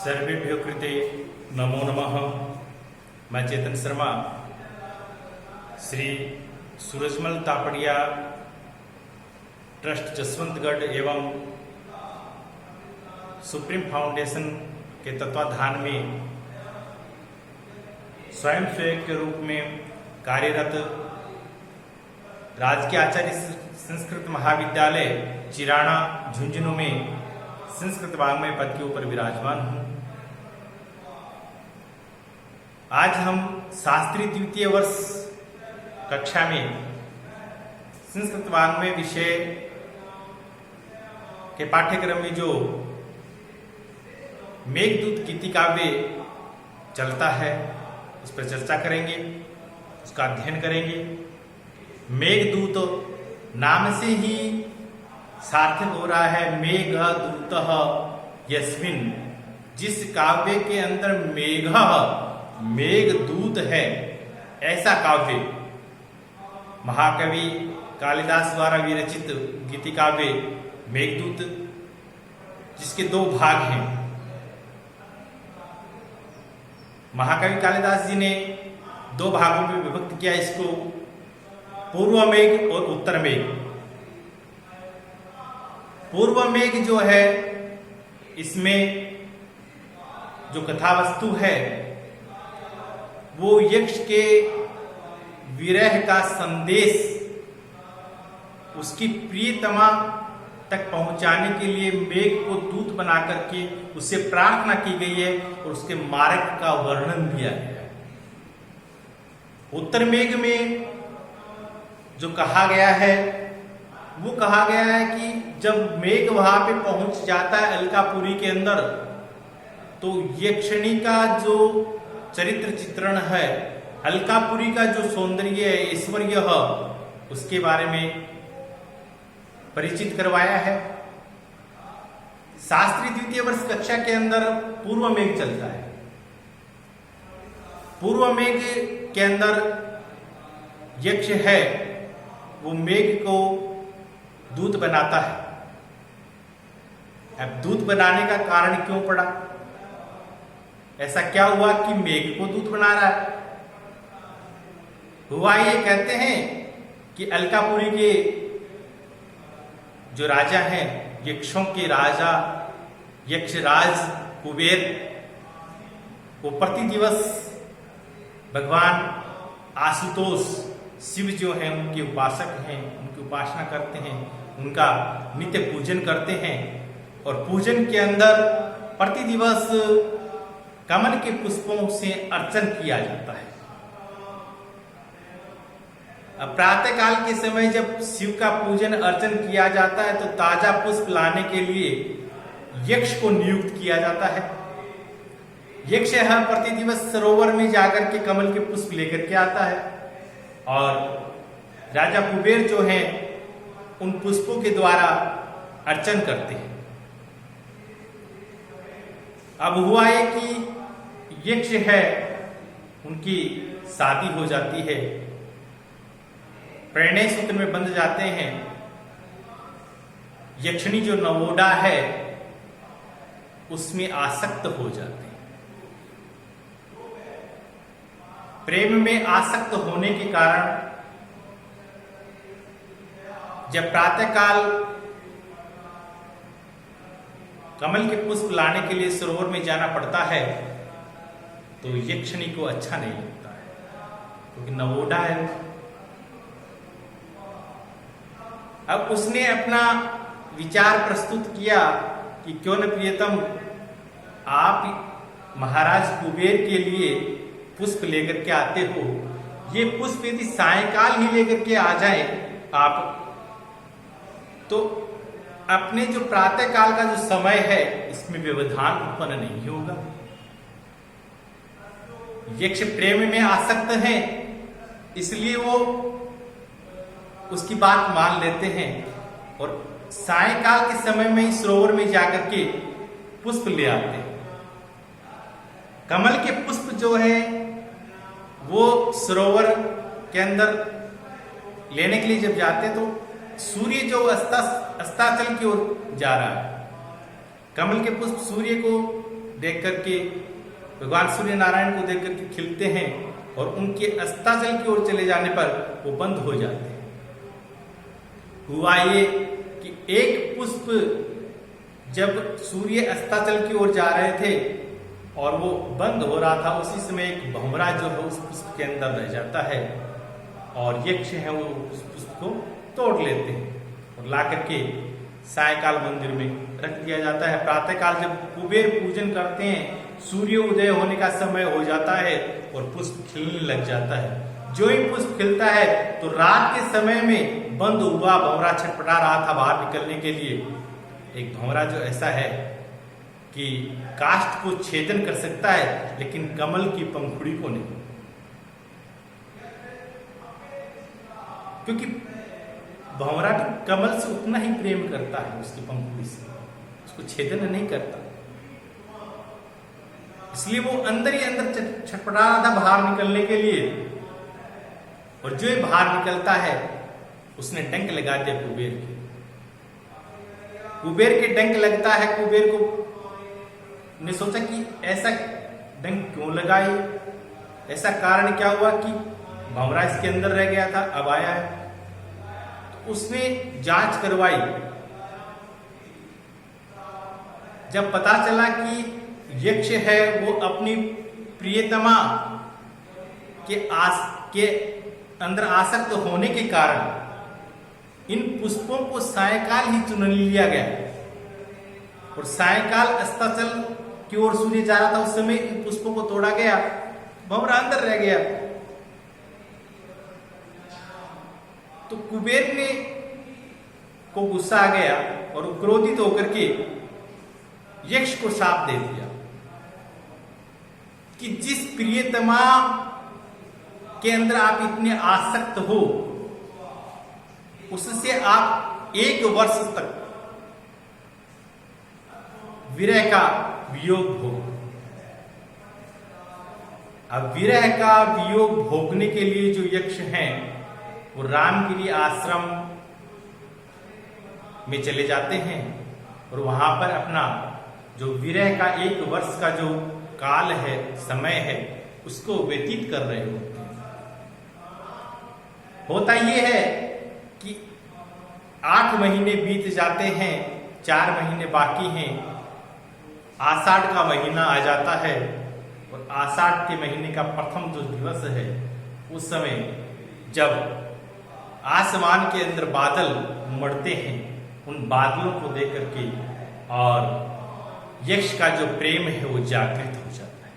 सर्वेभ्यो कृते नमो नमः। मैं चेतन शर्मा श्री सूरजमल तापड़िया ट्रस्ट जसवंतगढ़ एवं सुप्रीम फाउंडेशन के तत्वाधान में स्वयं सेवक के रूप में कार्यरत राजकीय आचार्य संस्कृत महाविद्यालय चिराना झुंझुनू में संस्कृत वाङ्मय पद के ऊपर विराजमान हूँ। आज हम शास्त्री द्वितीय वर्ष कक्षा में संस्कृत वाङ्मय विषय के पाठ्यक्रम में जो मेघदूत गीतिकाव्य चलता है उस पर चर्चा करेंगे, उसका अध्ययन करेंगे। मेघदूत नाम से ही सार्थक हो रहा है मेघदूतः यस्मिन्, जिस काव्य के अंदर मेघदूत है ऐसा काव्य महाकवि कालिदास द्वारा विरचित गीतिकाव्य मेघदूत, जिसके दो भाग हैं। महाकवि कालिदास जी ने दो भागों में विभक्त किया इसको, पूर्व मेघ और उत्तर मेघ। पूर्व मेघ जो है इसमें जो कथा वस्तु है वो यक्ष के विरह का संदेश उसकी प्रियतमा तक पहुंचाने के लिए मेघ को दूत बना करके उससे प्रार्थना की गई है और उसके मार्ग का वर्णन दिया गया है। उत्तर मेघ में जो कहा गया है वो कहा गया है कि जब मेघ वहां पे पहुंच जाता है अलकापुरी के अंदर, तो यक्षिणी का जो चरित्र चित्रण है, अलकापुरी का जो सौंदर्य है, ऐश्वर्य है, उसके बारे में परिचित करवाया है। शास्त्री द्वितीय वर्ष कक्षा के अंदर पूर्व मेघ चलता है। पूर्व मेघ के अंदर यक्ष है वो मेघ को दूत बनाता है। अब दूत बनाने का कारण क्यों पड़ा? ऐसा क्या हुआ कि मेघ को दूत बना रहा है? हुआ ये कहते हैं कि अलकापुरी के जो राजा हैं, यक्षों के राजा यक्षराज कुबेर, वो प्रति दिवस भगवान आशुतोष शिव जो हैं उनके उपासक हैं, उनकी उपासना करते हैं, उनका नित्य पूजन करते हैं। और पूजन के अंदर प्रति दिवस कमल के पुष्पों से अर्चन किया जाता है। अब प्रातः काल के समय जब शिव का पूजन अर्चन किया जाता है तो ताजा पुष्प लाने के लिए यक्ष को नियुक्त किया जाता है। यक्ष हर प्रति दिवस सरोवर में जाकर के कमल के पुष्प लेकर के आता है और राजा कुबेर जो हैं उन पुष्पों के द्वारा अर्चन करते हैं। अब हुआ है कि यक्ष है उनकी शादी हो जाती है, प्रणय सूत्र में बंध जाते हैं। यक्षिणी जो नवोडा है उसमें आसक्त हो जाते हैं। प्रेम में आसक्त होने के कारण जब प्रातःकाल कमल के पुष्प लाने के लिए सरोवर में जाना पड़ता है तो यक्षिणी को अच्छा नहीं लगता है, क्योंकि नवोडा है। अब उसने अपना विचार प्रस्तुत किया कि क्यों न प्रियतम आप महाराज कुबेर के लिए पुष्प लेकर के आते हो, ये पुष्प यदि सायंकाल ही लेकर के आ जाए आप, तो अपने जो प्रातः काल का जो समय है इसमें व्यवधान उत्पन्न नहीं होगा। यक्ष प्रेम में आसक्त हैं, इसलिए वो उसकी बात मान लेते हैं और सायंकाल के समय में ही सरोवर में जाकर के पुष्प ले आते हैं। कमल के पुष्प जो है वो सरोवर के अंदर लेने के लिए जब जाते तो सूर्य जो अस्ताचल की ओर जा रहा है, कमल के पुष्प सूर्य को देख करके, भगवान सूर्य नारायण को देख करके खिलते हैं और उनके अस्ताचल की ओर चले जाने पर वो बंद हो जाते हैं। हुआ ये कि एक पुष्प जब सूर्य अस्ताचल की ओर जा रहे थे और वो बंद हो रहा था, उसी समय एक भंवरा जो है उस पुष्प के अंदर रह जाता है और यक्ष है वो उस पुष्प को तोड़ लेते हैं और ला करके सायकाल मंदिर में रख दिया जाता है। प्रातःकाल जब कुबेर पूजन करते हैं, सूर्य उदय होने का समय हो जाता है और पुष्प खिलने लग जाता है। जो ही पुष्प खिलता है तो रात के समय में बंद हुआ भंवरा छटपटा रहा था बाहर निकलने के लिए। एक भंवरा जो ऐसा है कि काष्ठ को छेदन कर सकता है लेकिन कमल की पंखुड़ी को नहीं, क्योंकि भंवरा कमल से उतना ही प्रेम करता है, उसकी पंखुड़ी से उसको छेदन नहीं करता। इसलिए वो अंदर ही अंदर छटपटा रहा था बाहर निकलने के लिए, और जो बाहर निकलता है उसने डंक लगा दिया कुबेर के। कुबेर के डंक लगता है, कुबेर को ने सोचा कि ऐसा डंक क्यों लगाई, ऐसा कारण क्या हुआ कि भंवरा इसके अंदर रह गया था, अब आया है। तो उसने जांच करवाई। जब पता चला कि यक्ष है वो अपनी प्रियतमा के अंदर आसक्त होने के कारण इन पुष्पों को सायकाल ही चुन लिया गया, और सायकाल अस्ताचल की ओर सूर्य जा रहा था, उस समय इन पुष्पों को तोड़ा गया, भंवरा अंदर रह गया। तो कुबेर ने को गुस्सा आ गया और क्रोधित होकर के यक्ष को शाप दे दिया कि जिस प्रियतमा के अंदर आप इतने आसक्त हो, उससे आप 1 वर्ष तक विरह का वियोग भोग। अब विरह का वियोग भोगने के लिए जो यक्ष हैं वो रामगिरी आश्रम में चले जाते हैं और वहां पर अपना जो विरह का 1 वर्ष का जो काल है, समय है, उसको व्यतीत कर रहे होते हैं। होता यह है कि 8 महीने बीत जाते हैं, 4 महीने बाकी हैं, आषाढ़ का महीना आ जाता है और आषाढ़ के महीने का प्रथम जो दिवस है, उस समय जब आसमान के अंदर बादल उमड़ते हैं, उन बादलों को देख करके और यक्ष का जो प्रेम है वो जागृत हो जाता है।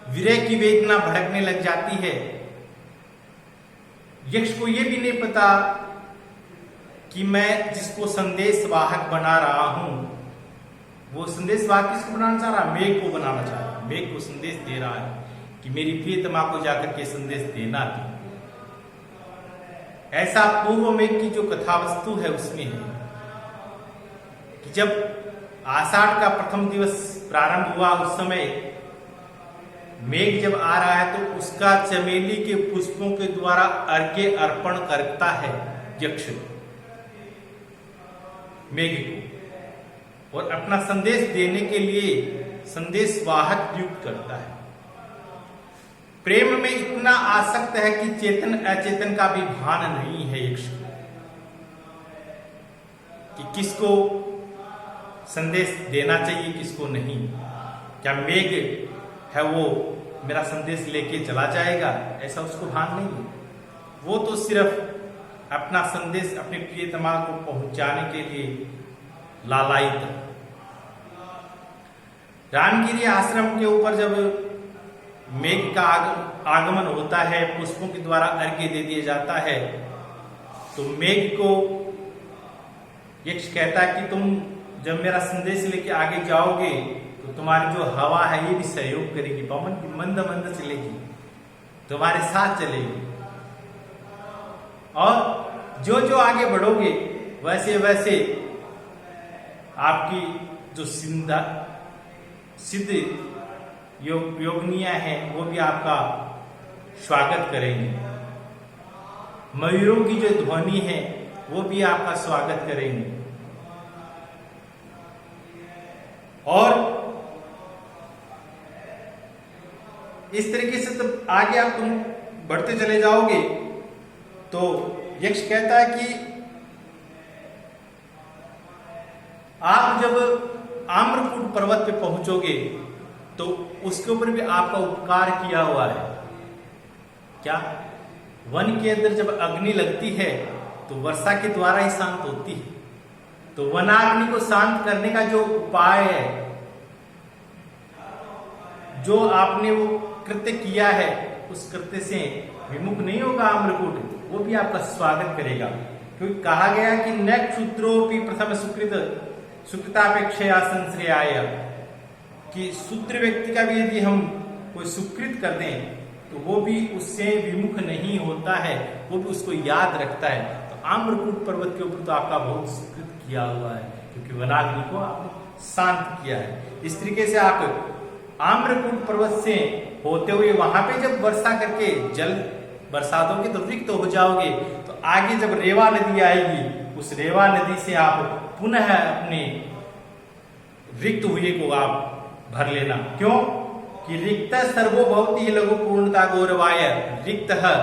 विरह की वेदना भड़कने लग जाती है। यक्ष को यह भी नहीं पता कि मैं जिसको संदेश वाहक बना रहा हूं, वो संदेश वाहक किसको बनाना चाह रहा? मेघ को बनाना चाह रहा है। मेघ को संदेश दे रहा है कि मेरी प्रियतमा को जाकर के संदेश देना थी। ऐसा पूर्व मेघ की जो कथा वस्तु है उसमें है कि जब आषाढ़ का प्रथम दिवस प्रारंभ हुआ, उस समय मेघ जब आ रहा है तो उसका चमेली के पुष्पों के द्वारा अर्घ्य अर्पण करता है यक्ष मेघ को, और अपना संदेश देने के लिए संदेश वाहक नियुक्त करता है। प्रेम में इतना आसक्त है कि चेतन अचेतन का भी भान नहीं है यक्ष को कि किसको संदेश देना चाहिए, किसको नहीं। क्या मेघ है वो मेरा संदेश लेके चला जाएगा, ऐसा उसको भान नहीं है। वो तो सिर्फ अपना संदेश अपने प्रियतमा को पहुंचाने के लिए लालायित। रामगिरी आश्रम के ऊपर जब मेघ का आगमन होता है, पुष्पों के द्वारा अर्घ्य दे दिया जाता है, तो मेघ को यक्ष कहता है कि तुम जब मेरा संदेश लेके आगे जाओगे तो तुम्हारी जो हवा है ये भी सहयोग करेगी, पवन की मंद मंद चलेगी, तुम्हारे साथ चलेगी, और जो जो आगे बढ़ोगे वैसे वैसे आपकी जो सिद्ध योगनियां हैं वो भी आपका स्वागत करेंगे। मयूरों की जो ध्वनि है वो भी आपका स्वागत करेंगे। और इस तरीके से जब आगे आप तुम बढ़ते चले जाओगे तो यक्ष कहता है कि आप जब आम्रकूट पर्वत पे पहुंचोगे तो उसके ऊपर भी आपका उपकार किया हुआ है। क्या? वन के अंदर जब अग्नि लगती है तो वर्षा के द्वारा ही शांत होती है। तो वनाग्नि को शांत करने का जो उपाय है, जो आपने वो कृत्य किया है, उस कृत्य से विमुख नहीं होगा आम्रकूट, वो भी आपका स्वागत करेगा। क्योंकि कहा गया कि न क्षुद्रोपि प्रथम सुकृतापेक्षया संश्रयाय, कि शूद्र व्यक्ति का भी यदि हम कोई सुकृत कर दें तो वो भी उससे विमुख नहीं होता है, वो भी उसको याद रखता है। तो आम्रकूट पर्वत के ऊपर तो आपका बहुत सुकृत किया हुआ है, क्योंकि वनाग्नि को आपने शांत किया है। इस तरीके से आप आम्रकूट पर्वत से होते हुए वहां पे जब वर्षा करके जल बरसा दोगे तो रिक्त हो जाओगे। तो आगे जब रेवा नदी आएगी, उस रेवा नदी से आप पुनः अपने रिक्त हुए को आप भर लेना। क्यों? कि रिक्त सर्वो भवति लघु पूर्णता गौरवाय, रिक्त है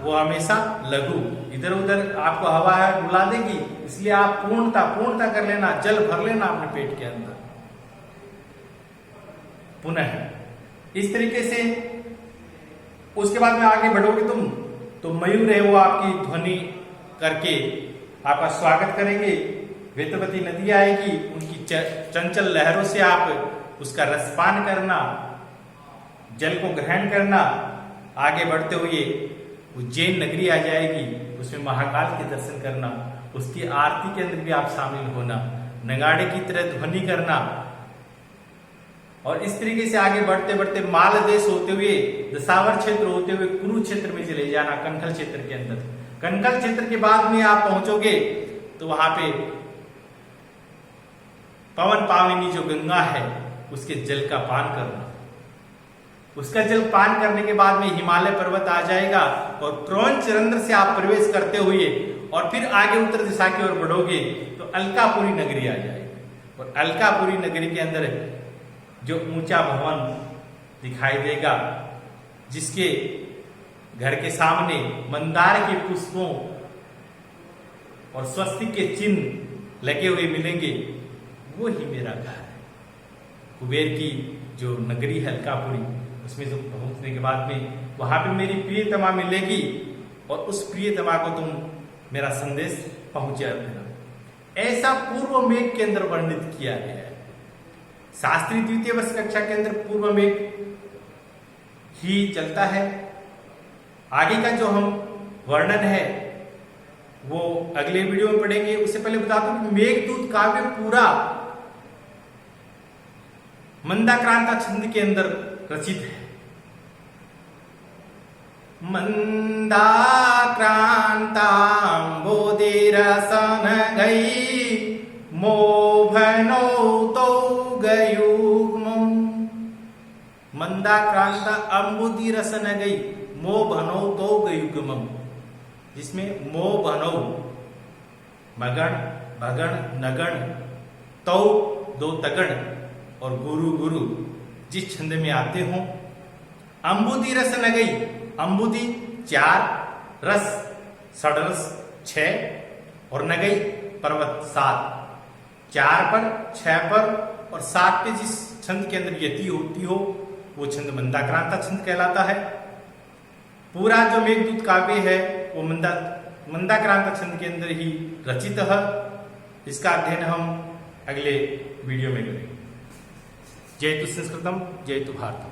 वो हमेशा लघु, इधर उधर आपको हवा है डुला देगी, इसलिए आप पूर्णता कर लेना, जल भर लेना अपने पेट के अंदर पुनः। इस तरीके से उसके बाद में आगे बढ़ोगे तुम तो मयूर है वो आपकी ध्वनि करके आपका स्वागत करेंगे। वेतवती नदी आएगी, उनकी चंचल लहरों से आप उसका रसपान करना, जल को ग्रहण करना। आगे बढ़ते हुए उज्जैन नगरी आ जाएगी, उसमें महाकाल के दर्शन करना, उसकी आरती के अंदर भी आप शामिल होना, नगाड़े की तरह ध्वनि करना। और इस तरीके से आगे बढ़ते बढ़ते माल देश होते हुए, दशावर क्षेत्र होते हुए कुरुक्षेत्र में चले जाना, कनखल क्षेत्र के अंदर। कनखल क्षेत्र के बाद में आप पहुंचोगे तो वहां पे पवन पाविनी जो गंगा है उसके जल का पान करना। उसका जल पान करने के बाद में हिमालय पर्वत आ जाएगा और क्रौंच रंध्र से आप प्रवेश करते हुए और फिर आगे उत्तर दिशा की ओर बढ़ोगे तो अलकापुरी नगरी आ जाएगी। और अलकापुरी नगरी के अंदर जो ऊंचा भवन दिखाई देगा, जिसके घर के सामने मंदार के पुष्पों और स्वस्तिक के चिन्ह लगे हुए मिलेंगे, वो ही मेरा घर है। कुबेर की जो नगरी है अलकापुरी, उसमें जो पहुंचने के बाद में वहां पे मेरी प्रियतमा मिलेगी और उस प्रियतमा को तुम मेरा संदेश पहुंचा देना। ऐसा पूर्व मेघ के अंदर वर्णित किया गया है। शास्त्री द्वितीय वर्ष कक्षा के अंदर पूर्व मेघ ही चलता है। आगे का जो हम वर्णन है वो अगले वीडियो में पढ़ेंगे। उससे पहले बता दूं कि मेघदूत काव्य पूरा मंदाक्रांता छंद के अंदर रचित है। मंदाक्रांतांबोधिरसन गई मोभनो तो गयुग्मम। मंदाक्रांता अंबुदी रसन गई मोभनो तो गयुग्मम, जिसमें मोभनो मगण भगण नगण तो दो तगण और गुरु गुरु जिस छंद में आते हो। अंबुदी रस न गई, अंबुदी 4, रस षडरस 6 और न गई पर्वत 7। 4 पर 6 पर और 7 पे जिस छंद के अंदर यति होती हो वो छंद मंदाक्रांता छंद कहलाता है। पूरा जो मेघदूत काव्य है वो मंदाक्रांता छंद के अंदर ही रचित है। इसका अध्ययन हम अगले वीडियो में करेंगे। जय तु संस्कृतम, जय तु भारतम।